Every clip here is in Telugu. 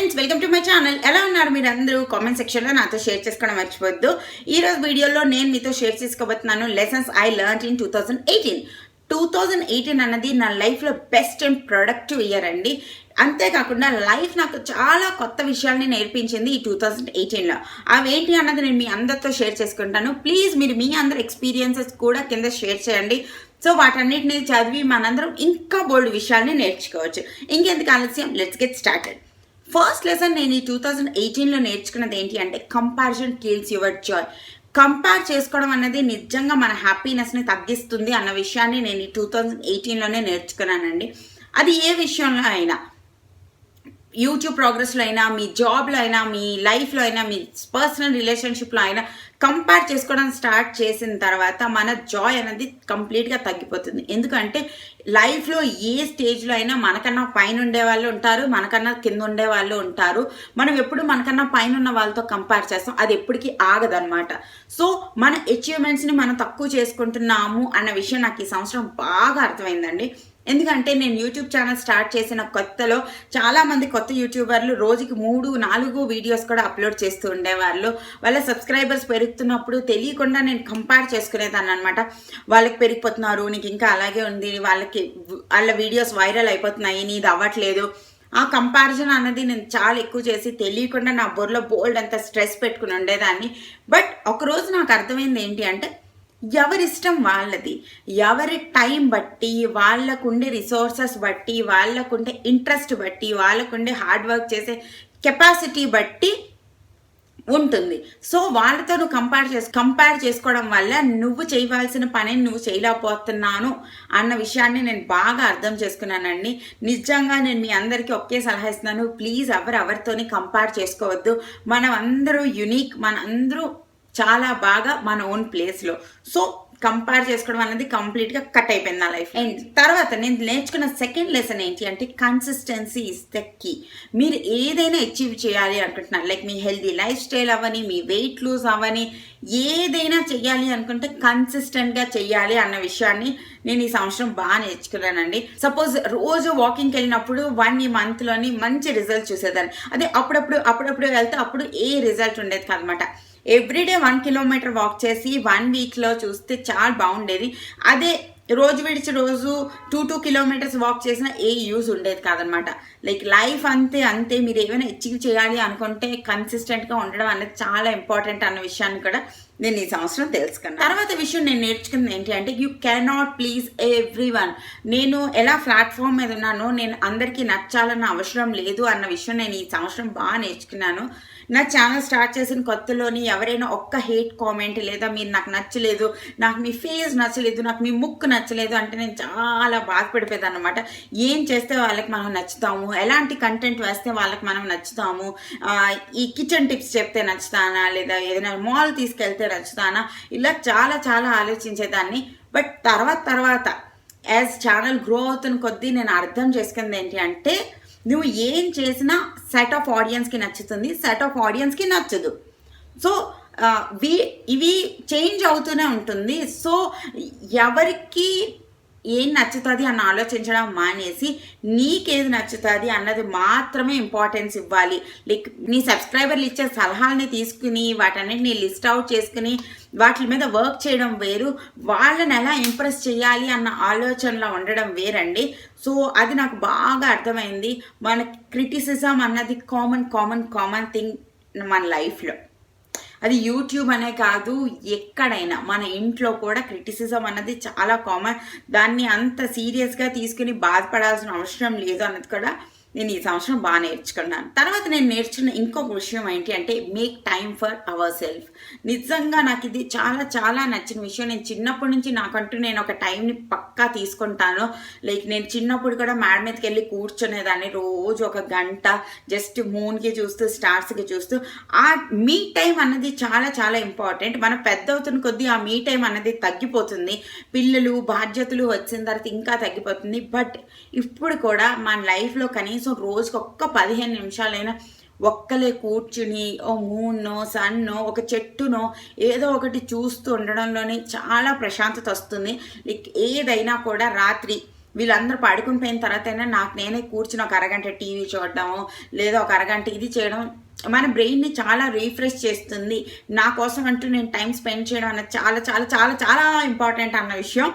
Friends, welcome to my channel. ఎలా ఉన్నారు మీరు అందరూ? కామెంట్ సెక్షన్లో నాతో షేర్ చేసుకోవడం మర్చిపోవద్దు. ఈ రోజు వీడియోలో నేను మీతో షేర్ చేసుకోబోతున్నాను లెసన్స్ ఐ లెర్న్డ్ ఇన్ 2018 అన్నది నా లైఫ్లో బెస్ట్ అండ్ ప్రొడక్టివ్ ఇయర్ అండి. అంతేకాకుండా లైఫ్ నాకు చాలా కొత్త విషయాల్ని నేర్పించింది ఈ 2018లో. అవేంటి అన్నది నేను మీ అందరితో షేర్ చేసుకుంటాను. ప్లీజ్ మీరు మీ అందరి ఎక్స్పీరియన్సెస్ కూడా కింద షేర్ చేయండి. సో వాటన్నిటిని చదివి మనందరం ఇంకా బోల్డ్ విషయాల్ని నేర్చుకోవచ్చు. ఇంకెందుకు ఆలస్యం, let's get started. First lesson నేను ఈ 2018లో నేర్చుకున్నది ఏంటి అంటే comparison kills your Joy. Compare చేసుకోవడం అనేది నిజంగా మన హ్యాపీనెస్ని తగ్గిస్తుంది అన్న విషయాన్ని నేను ఈ 2018లోనే నేర్చుకున్నానండి. అది ఏ విషయంలో అయినా, యూట్యూబ్ ప్రోగ్రెస్లో అయినా, మీ జాబ్లో అయినా, మీ లైఫ్లో అయినా, మీ పర్సనల్ రిలేషన్షిప్లో అయినా కంపేర్ చేసుకోవడం స్టార్ట్ చేసిన తర్వాత మన జాయ్ అనేది కంప్లీట్గా తగ్గిపోతుంది. ఎందుకంటే లైఫ్లో ఏ స్టేజ్లో అయినా మనకన్నా పైన ఉండే వాళ్ళు ఉంటారు, మనకన్నా కింద ఉండే వాళ్ళు ఉంటారు. మనం ఎప్పుడు మనకన్నా పైన ఉన్న వాళ్ళతో కంపేర్ చేస్తాం, అది ఎప్పటికీ ఆగదనమాట. సో మన అచీవ్మెంట్స్ని మనం తక్కువ చేసుకుంటున్నాము అన్న విషయం నాకు ఈ సంవత్సరం బాగా అర్థమైందండి. ఎందుకంటే నేను యూట్యూబ్ ఛానల్ స్టార్ట్ చేసిన కొత్తలో చాలామంది కొత్త యూట్యూబర్లు రోజుకి 3-4 వీడియోస్ కూడా అప్లోడ్ చేస్తూ ఉండేవాళ్ళు. వాళ్ళ సబ్స్క్రైబర్స్ పెరుగుతున్నప్పుడు తెలియకుండా నేను కంపేర్ చేసుకునేదాన్ని అనమాట. వాళ్ళకి పెరిగిపోతున్నారు, నీకు ఇంకా అలాగే ఉంది, వాళ్ళ వీడియోస్ వైరల్ అయిపోతున్నాయి, నీది అవ్వట్లేదు. ఆ కంపారిజన్ అన్నది నేను చాలా ఎక్కువ చేసి తెలియకుండా నా బుర్రలో బోల్డ్ అంత స్ట్రెస్ పెట్టుకుని ఉండేదాన్ని. బట్ ఒకరోజు నాకు అర్థమైంది ఏంటి అంటే, ఎవరిష్టం వాళ్ళది. ఎవరి టైం బట్టి, వాళ్ళకుండే రిసోర్సెస్ బట్టి, వాళ్ళకుండే ఇంట్రెస్ట్ బట్టి, వాళ్ళకుండే హార్డ్ వర్క్ చేసే కెపాసిటీ బట్టి ఉంటుంది. సో వాళ్ళతో నువ్వు కంపేర్ చేసుకోవడం వల్ల నువ్వు చేయవలసిన పనిని నువ్వు చేయలేకపోతున్నాను అన్న విషయాన్ని నేను బాగా అర్థం చేసుకున్నానండి. నిజంగా నేను మీ అందరికీ ఒకే సలహా ఇస్తున్నాను. ప్లీజ్ ఎవరితోని కంపేర్ చేసుకోవద్దు. మనం అందరూ యునిక్, మన అందరూ చాలా బాగా మన ఓన్ ప్లేస్లో. సో కంపేర్ చేసుకోవడం అనేది కంప్లీట్గా కట్ అయిపోయింది నా లైఫ్. అండ్ తర్వాత నేను నేర్చుకున్న సెకండ్ లెసన్ ఏంటి అంటే కన్సిస్టెన్సీ ఇస్ ద కీ. మీరు ఏదైనా అచీవ్ చేయాలి అనుకుంటున్నారు, లైక్ మీ హెల్దీ లైఫ్ స్టైల్ అవ్వని, మీ వెయిట్ లూజ్ అవ్వని, ఏదైనా చెయ్యాలి అనుకుంటే కన్సిస్టెంట్గా చెయ్యాలి అన్న విషయాన్ని నేను ఈ సంవత్సరం బాగా నేర్చుకున్నానండి. సపోజ్ రోజు వాకింగ్కి వెళ్ళినప్పుడు 1 మంత్లోని మంచి రిజల్ట్ చూసేదాన్ని. అదే అప్పుడప్పుడు వెళ్తే అప్పుడు ఏ రిజల్ట్ ఉండేది కాదనమాట. ఎవ్రీడే 1 కిలోమీటర్ వాక్ చేసి 1 వీక్లో చూస్తే చాలా బాగుండేది. అదే రోజు విడిచి రోజు 2 కిలోమీటర్స్ వాక్ చేసినా ఏ యూజ్ ఉండేది కాదనమాట. లైక్ లైఫ్ అంతే మీరు ఏమైనా అచీవ్ చేయాలి అనుకుంటే కన్సిస్టెంట్గా ఉండడం అనేది చాలా ఇంపార్టెంట్ అన్న విషయాన్ని కూడా నేను ఈ సంవత్సరం తెలుసుకున్నాను. తర్వాత విషయం నేను నేర్చుకున్నది ఏంటి అంటే యూ కెనాట్ ప్లీజ్ ఎవ్రీవన్. నేను ఎలా ప్లాట్ఫామ్ మీద ఉన్నానో నేను అందరికీ నచ్చాలన్న అవసరం లేదు అన్న విషయం నేను ఈ సంవత్సరం బాగా నేర్చుకున్నాను. నా ఛానల్ స్టార్ట్ చేసిన కొత్తలోని ఎవరైనా ఒక్క హేట్ కామెంట్ లేదా మీరు నాకు నచ్చలేదు, నాకు మీ ఫేస్ నచ్చలేదు, నాకు మీ ముక్కు నచ్చలేదు అంటే నేను చాలా బాధపడిపోయేది అనమాట. ఏం చేస్తే వాళ్ళకి మనం నచ్చుతాము, ఎలాంటి కంటెంట్ వేస్తే వాళ్ళకి మనం నచ్చుతాము, ఈ కిచెన్ టిప్స్ చెప్తే నచ్చుతానా, లేదా ఏదైనా మాల్ తీసుకెళ్తే నచ్చుతానా, ఇలా చాలా ఆలోచించేదాన్ని. బట్ తర్వాత యాజ్ ఛానల్ గ్రో అవుతున్న కొద్దీ నేను అర్థం చేసుకుంది ఏంటి అంటే నువ్వు ఏం చేసినా సెట్ ఆఫ్ ఆడియన్స్కి నచ్చుతుంది, సెట్ ఆఫ్ ఆడియన్స్కి నచ్చదు. సో ఇవి చేంజ్ అవుతూనే ఉంటుంది. సో ఎవరికి ఏం నచ్చుతుంది అని ఆలోచించడం మానేసి నీకేది నచ్చుతుంది అన్నది మాత్రమే ఇంపార్టెన్స్ ఇవ్వాలి. లైక్ నీ సబ్స్క్రైబర్లు ఇచ్చే సలహాలని తీసుకుని వాటన్నిటిని లిస్ట్ అవుట్ చేసుకుని వాటి మీద వర్క్ చేయడం వేరు, వాళ్ళని ఎలా ఇంప్రెస్ చేయాలి అన్న ఆలోచనలో ఉండడం వేరండి. సో అది నాకు బాగా అర్థమైంది. మన క్రిటిసిజం అన్నది కామన్ థింగ్ మన లైఫ్లో. అది యూట్యూబ్ అనే కాదు, ఎక్కడైనా మన ఇంట్లో కూడా క్రిటిసిజం అన్నది చాలా కామన్. దాన్ని అంత సీరియస్గా తీసుకుని బాధపడాల్సిన అవసరం లేదు అన్నది కూడా నేను ఈ సంవత్సరం బాగా నేర్చుకున్నాను. తర్వాత నేను నేర్చుకున్న ఇంకొక విషయం ఏంటి అంటే make time for our self. నిజంగా నాకు ఇది చాలా నచ్చిన విషయం. నేను చిన్నప్పటి నుంచి నాకంటూ నేను ఒక టైంని పక్కా తీసుకుంటాను. లైక్ నేను చిన్నప్పుడు కూడా మేడ మీదకి వెళ్ళి కూర్చునేదాన్ని రోజు 1 గంట జస్ట్ మూన్కి చూస్తూ స్టార్స్కి చూస్తూ. ఆ మీ టైం అన్నది చాలా ఇంపార్టెంట్. మనం పెద్ద అవుతున్న కొద్దీ ఆ మీ టైం అన్నది తగ్గిపోతుంది. పిల్లలు బాధ్యతలు వచ్చిన తర్వాత ఇంకా తగ్గిపోతుంది. బట్ ఇప్పుడు కూడా మన లైఫ్లో కనీసం రోజుకి 15 నిమిషాలైనా ఒక్కలే కూర్చుని ఓ మూన్నో సన్నో ఒక చెట్టునో ఏదో ఒకటి చూస్తూ ఉండడంలోనే చాలా ప్రశాంతత వస్తుంది. లైక్ ఏదైనా కూడా రాత్రి వీళ్ళందరూ పడుకుని పోయిన తర్వాతైనా నాకు నేనే కూర్చుని ఒక అరగంట టీవీ చూడటము లేదా ఒక అరగంట ఇది చేయడం మన బ్రెయిన్ని చాలా రీఫ్రెష్ చేస్తుంది. నా కోసం అంటూ నేను టైం స్పెండ్ చేయడం అనేది చాలా చాలా చాలా చాలా ఇంపార్టెంట్ అన్న విషయం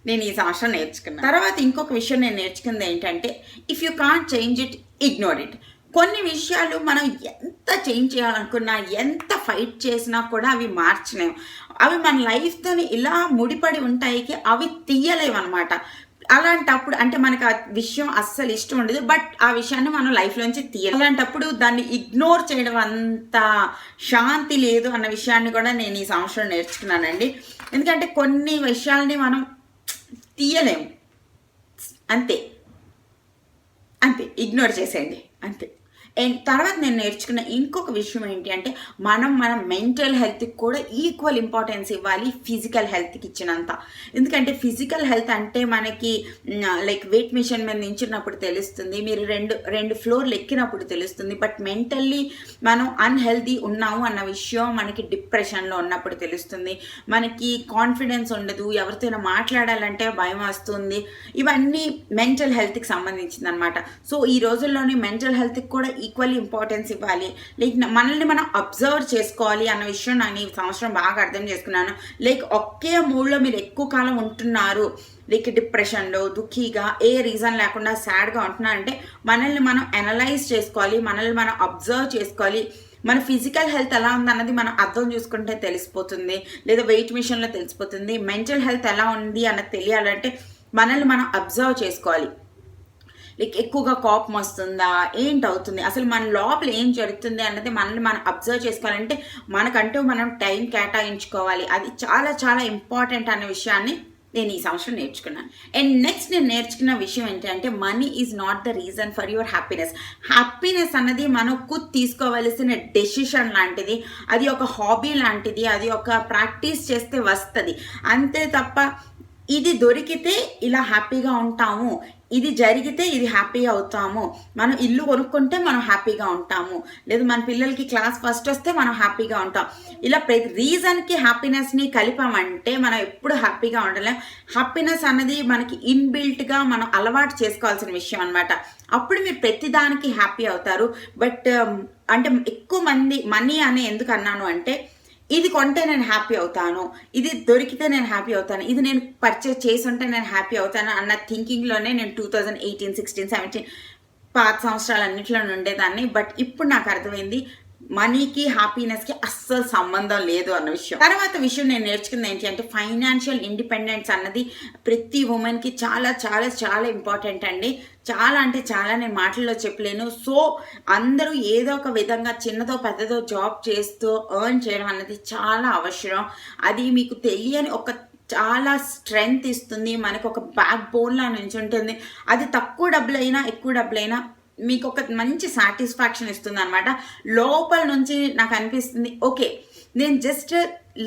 నేను ఈ సంవత్సరం నేర్చుకున్నాను. తర్వాత ఇంకొక విషయం నేను నేర్చుకుంది ఏంటంటే, if you can't change it, ignore it. కొన్ని విషయాలు మనం ఎంత చేంజ్ చేయాలనుకున్నా, ఎంత ఫైట్ చేసినా కూడా అవి మార్చలేము. అవి మన లైఫ్తో ఇలా ముడిపడి ఉంటాయి, అవి తీయలేము అనమాట. అలాంటప్పుడు అంటే మనకు ఆ విషయం అస్సలు ఇష్టం ఉండదు, బట్ ఆ విషయాన్ని మనం లైఫ్లోంచి తీయాలి. అలాంటప్పుడు దాన్ని ఇగ్నోర్ చేయడం అంత శాంతి లేదు అన్న విషయాన్ని కూడా నేను ఈ సంవత్సరం నేర్చుకున్నానండి. ఎందుకంటే కొన్ని విషయాల్ని మనం తీయలేము, అంతే అంతే, ఇగ్నోర్ చేసేయండి అంతే. అండ్ తర్వాత నేను నేర్చుకున్న ఇంకొక విషయం ఏంటి అంటే, మన మెంటల్ హెల్త్కి కూడా ఈక్వల్ ఇంపార్టెన్స్ ఇవ్వాలి ఫిజికల్ హెల్త్కి ఇచ్చినంత. ఎందుకంటే ఫిజికల్ హెల్త్ అంటే మనకి లైక్ వెయిట్ మిషన్ మీద నించున్నప్పుడు తెలుస్తుంది, మీరు రెండు ఫ్లోర్లు ఎక్కినప్పుడు తెలుస్తుంది. బట్ మెంటల్లీ మనం అన్హెల్దీ ఉన్నాము అన్న విషయం మనకి డిప్రెషన్లో ఉన్నప్పుడు తెలుస్తుంది. మనకి కాన్ఫిడెన్స్ ఉండదు, ఎవరితోనైనా మాట్లాడాలంటే భయం వస్తుంది. ఇవన్నీ మెంటల్ హెల్త్కి సంబంధించింది అనమాట. సో ఈ రోజుల్లోని మెంటల్ హెల్త్కి కూడా ఈక్వల్ ఇంపార్టెన్స్ ఇవ్వాలి. లైక్ మనల్ని మనం అబ్జర్వ్ చేసుకోవాలి అన్న విషయం నేను ఈ సంవత్సరం బాగా అర్థం చేసుకున్నాను. లైక్ ఒకే మూడ్లో మీరు ఎక్కువ కాలం ఉంటున్నారు, లైక్ డిప్రెషన్లో దుఃఖీగా ఏ రీజన్ లేకుండా సాడ్గా ఉంటున్నారంటే మనల్ని మనం అనలైజ్ చేసుకోవాలి, మనల్ని మనం అబ్జర్వ్ చేసుకోవాలి. మన ఫిజికల్ హెల్త్ ఎలా ఉందన్నది మనం అర్థం చూసుకుంటే తెలిసిపోతుంది, లేదా వెయిట్ మిషన్లో తెలిసిపోతుంది. మెంటల్ హెల్త్ ఎలా ఉంది అన్నది తెలియాలంటే మనల్ని మనం అబ్జర్వ్ చేసుకోవాలి. లైక్ ఎక్కువగా కోపం వస్తుందా, ఏంటవుతుంది, అసలు మన లోపల ఏం జరుగుతుంది అన్నది మనల్ని మనం అబ్జర్వ్ చేసుకోవాలంటే మనకంటూ మనం టైం కేటాయించుకోవాలి. అది చాలా చాలా ఇంపార్టెంట్ అన్న విషయాన్ని నేను ఈ సంవత్సరం నేర్చుకున్నాను. అండ్ నెక్స్ట్ నేను నేర్చుకున్న విషయం ఏంటంటే, money is not the reason for your happiness. Happiness అన్నది మనకు తీసుకోవలసిన డెసిషన్ లాంటిది, అది ఒక హాబీ లాంటిది, అది ఒక ప్రాక్టీస్ చేస్తే వస్తుంది అంతే తప్ప ఇది దొరికితే ఇలా హ్యాపీగా ఉంటాము, ఇది జరిగితే ఇది హ్యాపీగా అవుతాము, మనం ఇల్లు కొనుక్కుంటే మనం హ్యాపీగా ఉంటాము, లేదా మన పిల్లలకి క్లాస్ ఫస్ట్ వస్తే మనం హ్యాపీగా ఉంటాం, ఇలా ప్రతి రీజన్కి హ్యాపీనెస్ని కలిపామంటే మనం ఎప్పుడు హ్యాపీగా ఉండలేం. హ్యాపీనెస్ అన్నది మనకి ఇన్బిల్ట్గా మనం అలవాటు చేసుకోవాల్సిన విషయం అనమాట. అప్పుడు మీరు ప్రతిదానికి హ్యాపీ అవుతారు. బట్ అంటే ఎక్కువ మంది మనీ అని ఎందుకు అన్నాను అంటే, ఇది కొంటే నేను హ్యాపీ అవుతాను, ఇది దొరికితే నేను హ్యాపీ అవుతాను, ఇది నేను పర్చేస్ చేసి ఉంటే నేను హ్యాపీ అవుతాను అన్న థింకింగ్లోనే నేను 2018, 16, 17 పాత సంవత్సరాలన్నింటిలో ఉండేదాన్ని. బట్ ఇప్పుడు నాకు అర్థమైంది మనీకి హ్యాపీనెస్కి అస్సలు సంబంధం లేదు అన్న విషయం. తర్వాత విషయం నేను నేర్చుకుంది ఏంటి అంటే, ఫైనాన్షియల్ ఇండిపెండెన్స్ అన్నది ప్రతి ఉమెన్కి చాలా చాలా చాలా ఇంపార్టెంట్ అండి. చాలా అంటే చాలా నేను మాటల్లో చెప్పలేను. సో అందరూ ఏదో ఒక విధంగా చిన్నదో పెద్దదో జాబ్ చేస్తూ ఎర్న్ చేయడం అన్నది చాలా అవసరం. అది మీకు తెలియని ఒక చాలా స్ట్రెంగ్త్ ఇస్తుంది, మనకు ఒక బ్యాక్ బోన్లా నుంచి ఉంటుంది. అది తక్కువ డబ్బులైనా ఎక్కువ డబ్బులైనా మీకు ఒక మంచి సాటిస్ఫాక్షన్ ఇస్తుంది అనమాట. లోపల నుంచి నాకు అనిపిస్తుంది, ఓకే నేను జస్ట్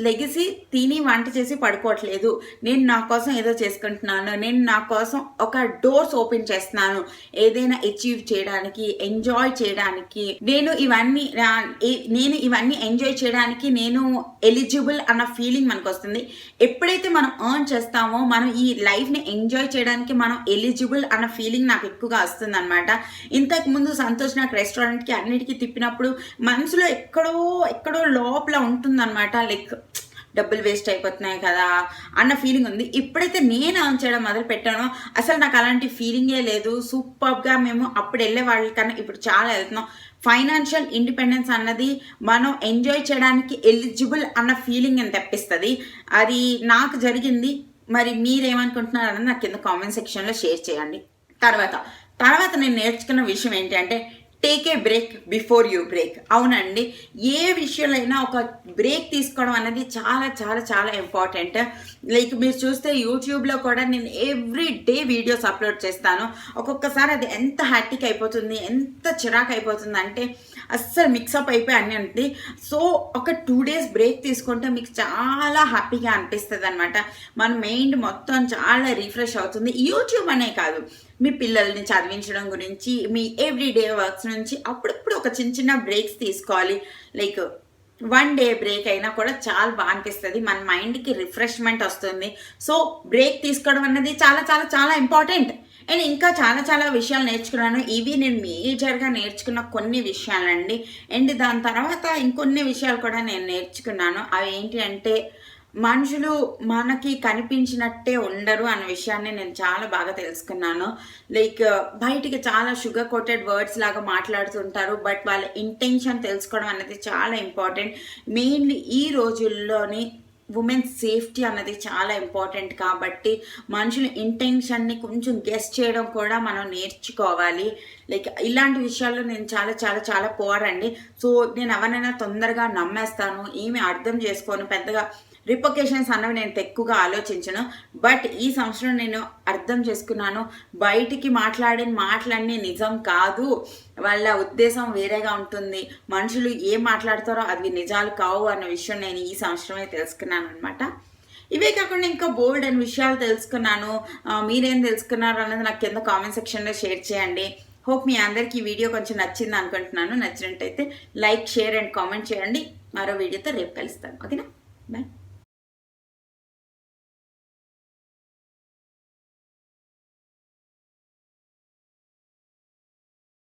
లెగసీ తిని వంట చేసి పడుకోవట్లేదు, నేను నా కోసం ఏదో చేసుకుంటున్నాను, నేను నా కోసం ఒక డోర్స్ ఓపెన్ చేస్తున్నాను ఏదైనా అచీవ్ చేయడానికి, ఎంజాయ్ చేయడానికి. నేను ఇవన్నీ ఎంజాయ్ చేయడానికి నేను ఎలిజిబుల్ అన్న ఫీలింగ్ మనకు వస్తుంది. ఎప్పుడైతే మనం ఎర్న్ చేస్తామో మనం ఈ లైఫ్ని ఎంజాయ్ చేయడానికి మనం ఎలిజిబుల్ అన్న ఫీలింగ్ నాకు ఎక్కువగా వస్తుంది అనమాట. ఇంతకుముందు సంతోష్ నాకు రెస్టారెంట్కి అన్నిటికీ తిప్పినప్పుడు మనసులో ఎక్కడో లోపల ఉంటుందన్నమాట, లైక్ డబ్బులు వేస్ట్ అయిపోతున్నాయి కదా అన్న ఫీలింగ్ ఉంది. ఇప్పుడైతే నేను ఆన్ చేయడం మొదలు పెట్టానో అసలు నాకు అలాంటి ఫీలింగే లేదు. సూపర్గా మేము అప్పుడు వెళ్ళే వాళ్ళకన్నా ఇప్పుడు చాలా వెళ్తున్నాం. ఫైనాన్షియల్ ఇండిపెండెన్స్ అన్నది మనం ఎంజాయ్ చేయడానికి ఎలిజిబుల్ అన్న ఫీలింగ్ అని తెప్పిస్తుంది. అది నాకు జరిగింది. మరి మీరేమనుకుంటున్నారు అన్నది నాకు కింద కామెంట్ సెక్షన్లో షేర్ చేయండి. తర్వాత నేను నేర్చుకున్న విషయం ఏంటి అంటే, take a break before you break. అవునండి, ఏ విషయంలో అయినా ఒక బ్రేక్ తీసుకోవడం అనేది చాలా చాలా చాలా ఇంపార్టెంట్. లైక్ మీరు చూస్తే యూట్యూబ్లో కూడా నేను ఎవ్రీ డే వీడియోస్ అప్లోడ్ చేస్తాను. ఒక్కొక్కసారి అది ఎంత హ్యాటిక్ అయిపోతుంది, ఎంత చిరాకు అయిపోతుంది అంటే అస్సలు మిక్సప్ అయిపోయి అన్నీ ఉంటుంది. సో ఒక 2 days బ్రేక్ తీసుకుంటే మీకు చాలా హ్యాపీగా అనిపిస్తుంది అనమాట. మన మైండ్ మొత్తం చాలా రిఫ్రెష్ అవుతుంది. యూట్యూబ్ అనే కాదు, మీ పిల్లల్ని చదివించడం గురించి, మీ ఎవ్రీడే వర్క్స్ నుంచి అప్పుడప్పుడు ఒక చిన్న బ్రేక్స్ తీసుకోవాలి. లైక్ వన్ డే బ్రేక్ అయినా కూడా చాలా బాగా అనిపిస్తుంది, మన మైండ్కి రిఫ్రెష్మెంట్ వస్తుంది. సో బ్రేక్ తీసుకోవడం అన్నది చాలా చాలా చాలా ఇంపార్టెంట్. అండ్ ఇంకా చాలా చాలా విషయాలు నేర్చుకున్నాను. ఇవి నేను మేజర్గా నేర్చుకున్న కొన్ని విషయాలండి. అండ్ దాని తర్వాత ఇంకొన్ని విషయాలు కూడా నేను నేర్చుకున్నాను. అవి ఏంటి అంటే, మనుషులు మనకి కనిపించినట్టే ఉండరు అన్న విషయాన్ని నేను చాలా బాగా తెలుసుకున్నాను. లైక్ బయటికి చాలా షుగర్ కోటెడ్ వర్డ్స్ లాగా మాట్లాడుతుంటారు, బట్ వాళ్ళ ఇంటెన్షన్ తెలుసుకోవడం అనేది చాలా ఇంపార్టెంట్. మెయిన్లీ ఈ రోజుల్లోని ఉమెన్ సేఫ్టీ అన్నది చాలా ఇంపార్టెంట్ కాబట్టి మనుషుల ఇంటెన్షన్ని కొంచెం గెస్ చేయడం కూడా మనం నేర్చుకోవాలి. లైక్ ఇలాంటి విషయాల్లో నేను చాలా చాలా చాలా పోరండి. సో నేను ఎవరినైనా తొందరగా నమ్మేస్తాను, ఏమి అర్థం చేసుకోను, పెద్దగా రిపొకేషన్స్ అన్నవి నేను ఎక్కువగా ఆలోచించను. బట్ ఈ సంవత్సరం నేను అర్థం చేసుకున్నాను, బయటికి మాట్లాడిన మాటలన్నీ నిజం కాదు, వాళ్ళ ఉద్దేశం వేరేగా ఉంటుంది, మనుషులు ఏం మాట్లాడతారో అవి నిజాలు కావు అన్న విషయం నేను ఈ సంవత్సరమే తెలుసుకున్నాను అనమాట. ఇవే కాకుండా ఇంకా బోల్డ్ అని విషయాలు తెలుసుకున్నాను. మీరేం తెలుసుకున్నారు అన్నది నాకు కింద కామెంట్ సెక్షన్లో షేర్ చేయండి. హోప్ మీ అందరికీ ఈ వీడియో కొంచెం నచ్చింది అనుకుంటున్నాను. నచ్చినట్టయితే లైక్, షేర్ అండ్ కామెంట్ చేయండి. మరో వీడియోతో రేపు కలుస్తాను. ఓకేనా? బాయ్.